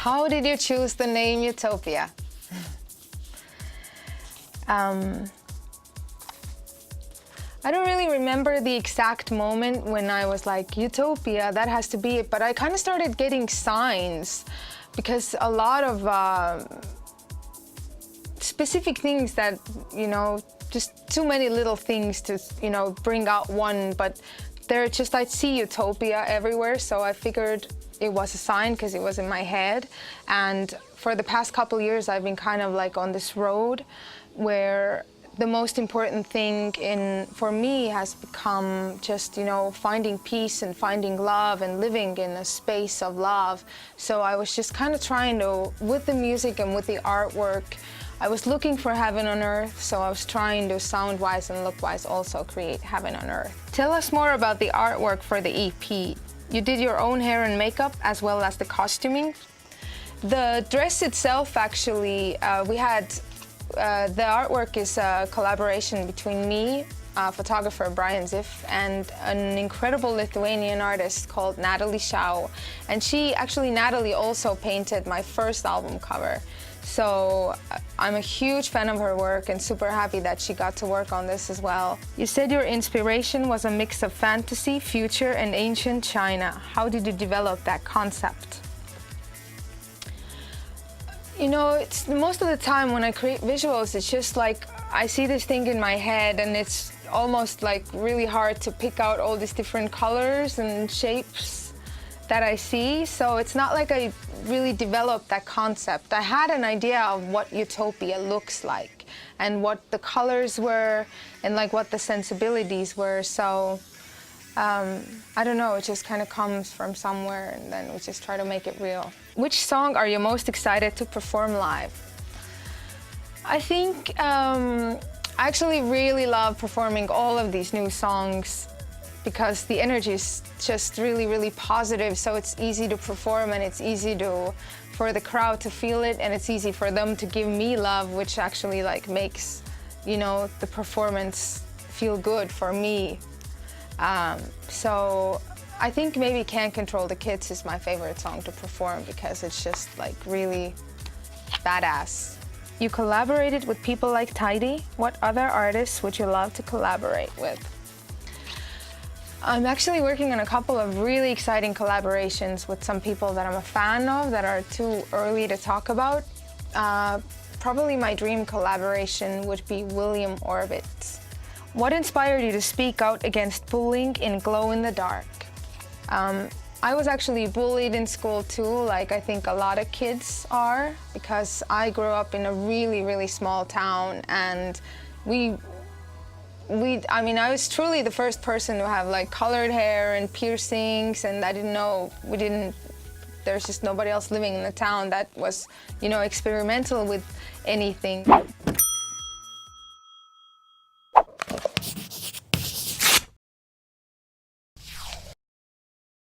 How did you choose the name Utopia? I don't really remember the exact moment when I was like, Utopia, that has to be it. But I kind of started getting signs because a lot of specific things that, you know, just too many little things to, you know, bring out one. But they're just, I see Utopia everywhere. So I figured it was a sign because it was in my head. And for the past couple years, I've been kind of like on this road where the most important thing for me has become just, you know, finding peace and finding love and living in a space of love. So I was just kind of trying to, with the music and with the artwork, I was looking for heaven on earth. So I was trying to sound-wise and look-wise also create heaven on earth. Tell us more about the artwork for the EP. You did your own hair and makeup as well as the costuming. The dress itself, actually, we had the artwork is a collaboration between me, photographer Brian Ziff, and an incredible Lithuanian artist called Natalie Shao. And Natalie also painted my first album cover. So I'm a huge fan of her work and super happy that she got to work on this as well. You said your inspiration was a mix of fantasy, future, and ancient China. How did you develop that concept? You know, it's most of the time when I create visuals, it's just like I see this thing in my head and it's almost like really hard to pick out all these different colors and shapes that I see. So it's not like I really developed that concept. I had an idea of what Utopia looks like and what the colors were and like what the sensibilities were. So I don't know, it just kind of comes from somewhere and then we just try to make it real. Which song are you most excited to perform live? I think I actually really love performing all of these new songs because the energy is just really, really positive. So it's easy to perform and it's easy for the crowd to feel it and it's easy for them to give me love, which actually like makes, you know, the performance feel good for me. So I think maybe Can't Control the Kids is my favorite song to perform because it's just like really badass. You collaborated with people like Tidy. What other artists would you love to collaborate with? I'm actually working on a couple of really exciting collaborations with some people that I'm a fan of that are too early to talk about. Probably my dream collaboration would be William Orbit. What inspired you to speak out against bullying in Glow in the Dark? I was actually bullied in school too, like I think a lot of kids are, because I grew up in a really, really small town and I mean, I was truly the first person to have like colored hair and piercings, and I didn't know, there's just nobody else living in the town that was, you know, experimental with anything.